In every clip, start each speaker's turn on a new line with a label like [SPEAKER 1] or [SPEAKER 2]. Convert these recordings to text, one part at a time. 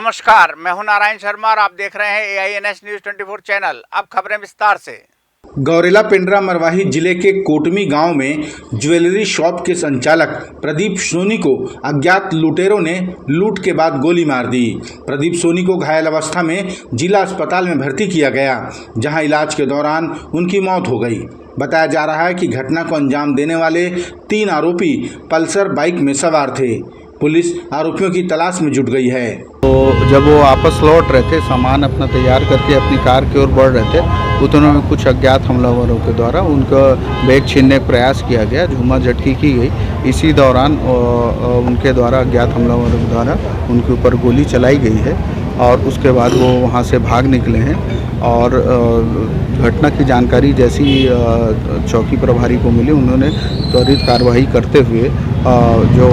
[SPEAKER 1] नमस्कार, मैं हूं नारायण शर्मा और आप देख रहे हैं AINS न्यूज 24 चैनल। अब खबरें विस्तार से।
[SPEAKER 2] गौरेला पेंड्रा मरवाही जिले के कोटमी गांव में ज्वेलरी शॉप के संचालक प्रदीप सोनी को अज्ञात लुटेरों ने लूट के बाद गोली मार दी। प्रदीप सोनी को घायल अवस्था में जिला अस्पताल में भर्ती किया गया, जहां इलाज के दौरान उनकी मौत हो गई। बताया जा रहा है कि घटना को अंजाम देने वाले 3 आरोपी पल्सर बाइक में सवार थे। पुलिस आरोपियों की तलाश में जुट गई है।
[SPEAKER 3] तो जब वो वापस लौट रहे थे, सामान अपना तैयार करके अपनी कार की ओर बढ़ रहे थे, उतने में कुछ अज्ञात हमलावरों के द्वारा उनका बैग छीनने का प्रयास किया गया, झूमा झटकी की गई। इसी दौरान उनके द्वारा अज्ञात हमलावरों के द्वारा उनके ऊपर गोली चलाई गई है और उसके बाद वो वहाँ से भाग निकले हैं। और घटना की जानकारी जैसी चौकी प्रभारी को मिली, उन्होंने त्वरित कार्रवाई करते हुए जो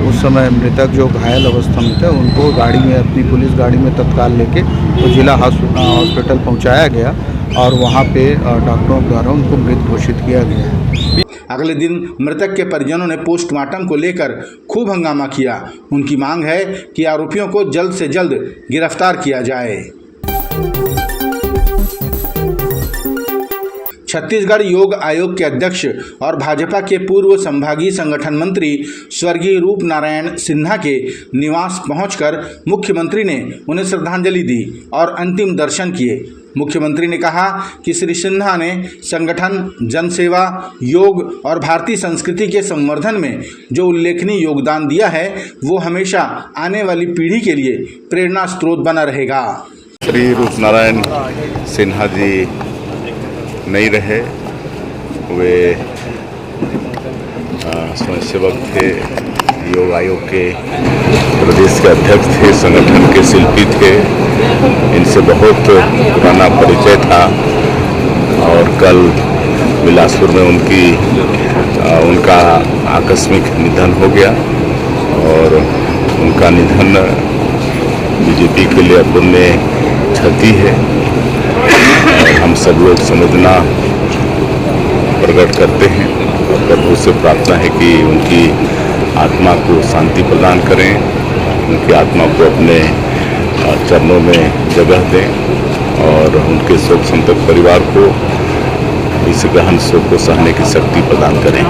[SPEAKER 3] उस समय मृतक जो घायल अवस्था में थे उनको गाड़ी में, अपनी पुलिस गाड़ी में तत्काल लेके तो जिला हॉस्पिटल पहुंचाया गया और वहां पे डॉक्टरों द्वारा उनको मृत घोषित किया गया है।
[SPEAKER 2] अगले दिन मृतक के परिजनों ने पोस्टमार्टम को लेकर खूब हंगामा किया। उनकी मांग है कि आरोपियों को जल्द से जल्द गिरफ्तार किया जाए। छत्तीसगढ़ योग आयोग के अध्यक्ष और भाजपा के पूर्व संभागीय संगठन मंत्री स्वर्गीय रूप नारायण सिन्हा के निवास पहुंचकर मुख्यमंत्री ने उन्हें श्रद्धांजलि दी और अंतिम दर्शन किए। मुख्यमंत्री ने कहा कि श्री सिन्हा ने संगठन, जनसेवा, योग और भारतीय संस्कृति के संवर्धन में जो उल्लेखनीय योगदान दिया है, वो हमेशा आने वाली पीढ़ी के लिए प्रेरणा स्रोत बना रहेगा।
[SPEAKER 4] श्री रूप नारायण सिन्हा जी नहीं रहे, वे स्वयंसेवक थे, योग आयोग के प्रदेश के अध्यक्ष थे, संगठन के शिल्पी थे। इनसे बहुत पुराना परिचय था और कल बिलासपुर में उनका आकस्मिक निधन हो गया और उनका निधन बीजेपी के लिए अपूर्णीय क्षति है। हम सब लोग संवेदना प्रकट करते हैं और प्रभु से प्रार्थना है कि उनकी आत्मा को शांति प्रदान करें, उनकी आत्मा को अपने चरणों में जगह दें और उनके शोक संतप्त परिवार को इस गहन शोक को सहने की शक्ति प्रदान करें।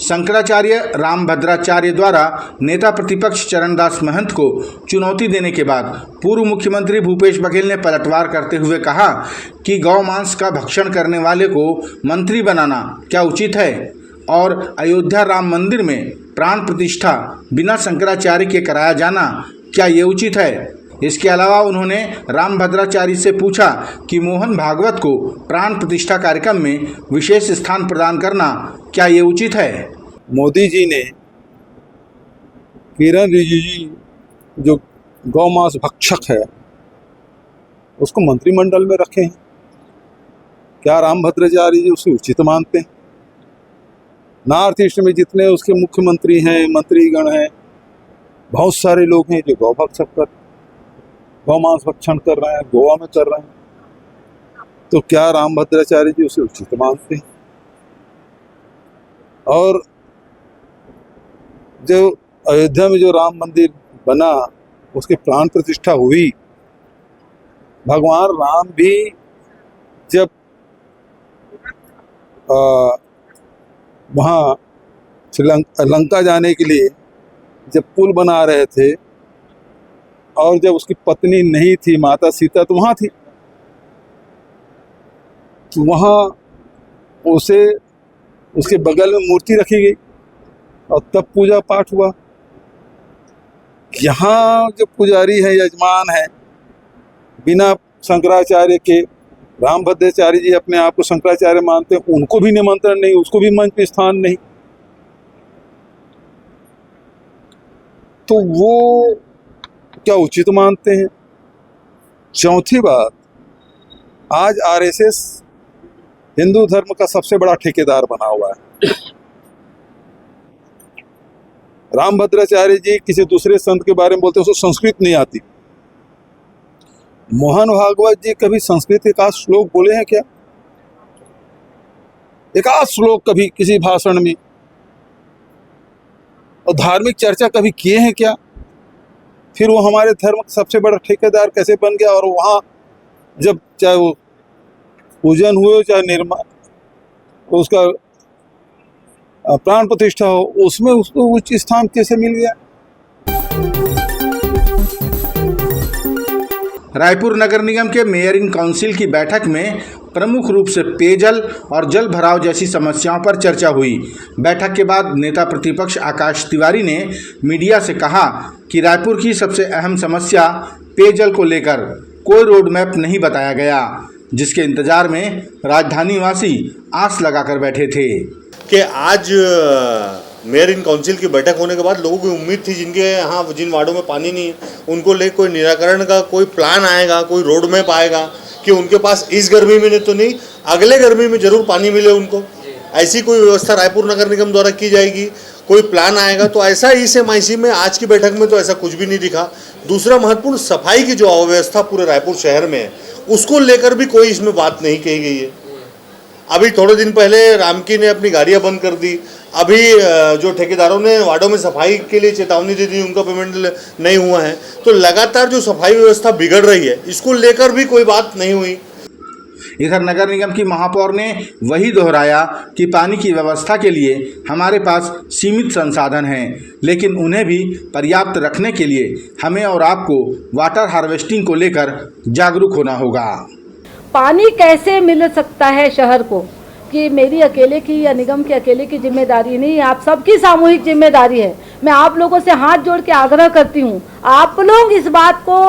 [SPEAKER 2] शंकराचार्य रामभद्राचार्य द्वारा नेता प्रतिपक्ष चरणदास महंत को चुनौती देने के बाद पूर्व मुख्यमंत्री भूपेश बघेल ने पलटवार करते हुए कहा कि गौ मांस का भक्षण करने वाले को मंत्री बनाना क्या उचित है और अयोध्या राम मंदिर में प्राण प्रतिष्ठा बिना शंकराचार्य के कराया जाना क्या ये उचित है। इसके अलावा उन्होंने रामभद्राचार्य से पूछा कि मोहन भागवत को प्राण प्रतिष्ठा कार्यक्रम में विशेष स्थान प्रदान करना क्या ये उचित है।
[SPEAKER 5] मोदी जी ने किरण रिजिजू जो गौमांस भक्षक है उसको मंत्रिमंडल में रखे हैं। क्या रामभद्राचार्य जी उसे उचित मानते हैं? नॉर्थ ईस्ट में जितने उसके मुख्यमंत्री हैं, मंत्रीगण हैं, बहुत सारे लोग हैं जो गौ मांस भक्षण कर रहे हैं, गोवा में कर रहे हैं। तो क्या रामभद्राचार्य जी उसे उचित मानते हैं? और जो अयोध्या में जो राम मंदिर बना, उसकी प्राण प्रतिष्ठा हुई, भगवान राम भी जब वहाँ लंका जाने के लिए जब पुल बना रहे थे और जब उसकी पत्नी नहीं थी, माता सीता तो वहाँ थी, तो वहाँ उसे उसके बगल में मूर्ति रखी गई और तब पूजा पाठ हुआ। यहाँ जो पुजारी है, यजमान है, बिना शंकराचार्य के, रामभद्राचार्य जी अपने आप को शंकराचार्य मानते हैं, उनको भी निमंत्रण नहीं, उसको भी मंच पे स्थान नहीं। तो वो क्या उचित मानते हैं? चौथी बात, आज आरएसएस हिंदू धर्म का सबसे बड़ा ठेकेदार बना हुआ है। रामभद्राचार्य जी किसी दूसरे संत के बारे में बोलते हैं, उसको संस्कृत नहीं आती। मोहन भागवत जी कभी संस्कृत एक आध श्लोक बोले हैं क्या? एक आध श्लोक कभी किसी भाषण में? और धार्मिक चर्चा कभी किए हैं क्या? फिर वो हमारे धर्म का सबसे बड़ा ठेकेदार कैसे बन गया? और वहाँ जब चाहे वो पूजन हुए चाहे निर्माण उसका प्राण प्रतिष्ठा हो, उसमें उसको उच्च स्थान कैसे मिल गया?
[SPEAKER 2] रायपुर नगर निगम के मेयरिंग काउंसिल की बैठक में प्रमुख रूप से पेयजल और जल भराव जैसी समस्याओं पर चर्चा हुई। बैठक के बाद नेता प्रतिपक्ष आकाश तिवारी ने मीडिया से कहा कि रायपुर की सबसे अहम समस्या पेयजल को लेकर कोई रोड मैप नहीं बताया गया, जिसके इंतजार में राजधानी वासी आस लगाकर बैठे थे
[SPEAKER 6] कि आज मेयर इन काउंसिल की बैठक होने के बाद लोगों की उम्मीद थी जिनके यहाँ जिन वार्डों में पानी नहीं है उनको लेकर कोई निराकरण का कोई प्लान आएगा, कोई रोड मैप आएगा कि उनके पास इस गर्मी में तो नहीं, अगले गर्मी में जरूर पानी मिले उनको। ऐसी कोई व्यवस्था रायपुर नगर निगम द्वारा की जाएगी, कोई प्लान आएगा। तो ऐसा EMIC में आज की बैठक में तो ऐसा कुछ भी नहीं दिखा। दूसरा महत्वपूर्ण, सफाई की जो अव्यवस्था पूरे रायपुर शहर में है उसको लेकर भी कोई इसमें बात नहीं कही गई है। अभी थोड़े दिन पहले रामकी ने अपनी गाड़ियां बंद कर दी। अभी जो ठेकेदारों ने वार्डों में सफाई के लिए चेतावनी दे दी, उनका पेमेंट नहीं हुआ है। तो लगातार जो सफाई व्यवस्था बिगड़ रही है, इसको लेकर भी कोई बात नहीं हुई।
[SPEAKER 2] इधर नगर निगम की महापौर ने वही दोहराया कि पानी की व्यवस्था के लिए हमारे पास सीमित संसाधन हैं, लेकिन उन्हें भी पर्याप्त रखने के लिए हमें और आपको वाटर हार्वेस्टिंग को लेकर जागरूक होना होगा।
[SPEAKER 7] पानी कैसे मिल सकता है शहर को कि मेरी अकेले की या निगम की अकेले की जिम्मेदारी नहीं, आप सबकी सामूहिक जिम्मेदारी है। मैं आप लोगों से हाथ जोड़ के आग्रह करती हूँ, आप लोग इस बात को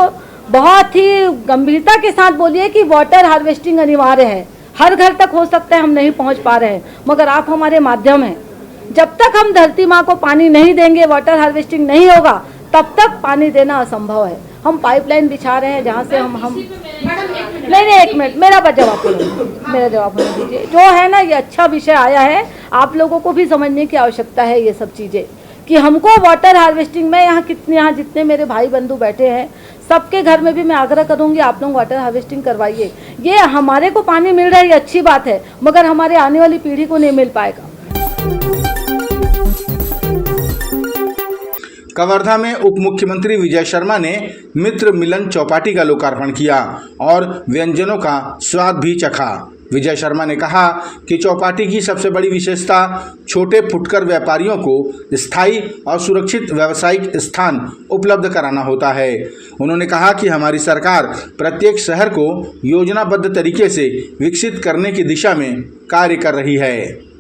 [SPEAKER 7] बहुत ही गंभीरता के साथ बोलिए कि वाटर हार्वेस्टिंग अनिवार्य है। हर घर तक हो सकता है हम नहीं पहुँच पा रहे हैं, मगर आप हमारे माध्यम हैं। जब तक हम धरती माँ को पानी नहीं देंगे, वाटर हार्वेस्टिंग नहीं होगा, तब तक पानी देना असंभव है। हम पाइपलाइन बिछा रहे हैं जहाँ से हम नहीं एक मिनट, मेरा जवाब होने दीजिए। जो है ना, ये अच्छा विषय आया है, आप लोगों को भी समझने की आवश्यकता है ये सब चीज़ें कि हमको वाटर हार्वेस्टिंग में यहाँ जितने मेरे भाई बंधु बैठे हैं सबके घर में भी मैं आग्रह करूँगी, आप लोग वाटर हार्वेस्टिंग करवाइए। ये हमारे को पानी मिल रहा है, ये अच्छी बात है, मगर हमारे आने वाली पीढ़ी को नहीं मिल पाएगा।
[SPEAKER 2] कवर्धा में उप मुख्यमंत्री विजय शर्मा ने मित्र मिलन चौपाटी का लोकार्पण किया और व्यंजनों का स्वाद भी चखा। विजय शर्मा ने कहा कि चौपाटी की सबसे बड़ी विशेषता छोटे फुटकर व्यापारियों को स्थायी और सुरक्षित व्यावसायिक स्थान उपलब्ध कराना होता है। उन्होंने कहा कि हमारी सरकार प्रत्येक शहर को योजनाबद्ध तरीके से विकसित करने की दिशा में कार्य कर रही है।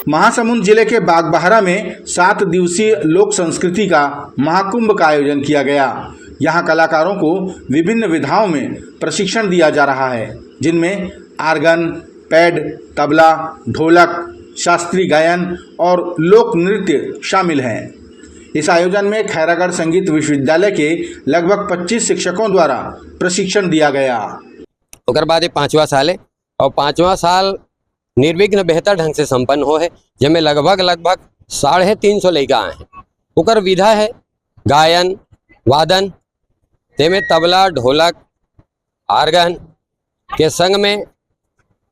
[SPEAKER 2] महासमुंद जिले के बागबाहरा में 7 दिवसीय लोक संस्कृति का महाकुंभ का आयोजन किया गया। यहाँ कलाकारों को विभिन्न विधाओं में प्रशिक्षण दिया जा रहा है, जिनमें आर्गन, पैड, तबला, ढोलक, शास्त्रीय गायन और लोक नृत्य शामिल हैं। इस आयोजन में खैरागढ़ संगीत विश्वविद्यालय के लगभग 25 शिक्षकों द्वारा प्रशिक्षण दिया गया।
[SPEAKER 8] ओकर बाद 5वां साल है और 5वां साल निर्विघ्न बेहतर ढंग से संपन्न हो है, जिसमें लगभग 350 लड़का आए हैं। ओकर विधा है गायन वादन, तेमें तबला, ढोलक, आर्गन के संग में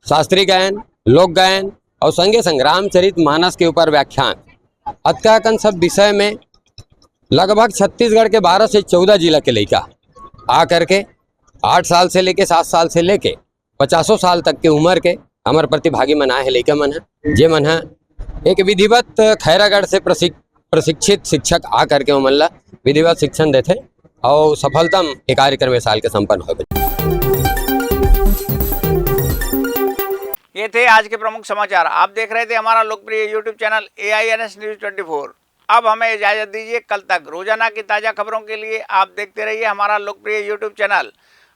[SPEAKER 8] शास्त्रीय गायन, लोक गायन और संगे संग रामचरित मानस के ऊपर व्याख्यान। अतकाकन सब विषय में लगभग छत्तीसगढ़ के 12 से 14 जिला के लड़का आ करके 8 साल से लेके 7 साल से लेके 50 साल तक के उम्र के हमारे प्रतिभागी मनाए है। लड़का मन है जे मन है एक विधिवत खैरागढ़ से प्रशिक्षित शिक्षक आ करके वो मन ला विधिवत शिक्षण देते और सफलतम एक कार्यक्रम में साल के संपन्न हो गए।
[SPEAKER 1] ये थे आज के प्रमुख समाचार। आप देख रहे थे हमारा लोकप्रिय यूट्यूब चैनल AINS न्यूज़ 24। अब हमें इजाज़त दीजिए। कल तक रोजाना की ताज़ा खबरों के लिए आप देखते रहिए हमारा लोकप्रिय यूट्यूब चैनल।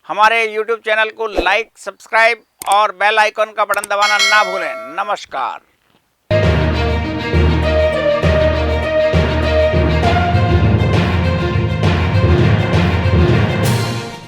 [SPEAKER 1] हमारे यूट्यूब चैनल को लाइक, सब्सक्राइब और बेल आइकॉन का बटन दबाना ना भूलें। नमस्कार।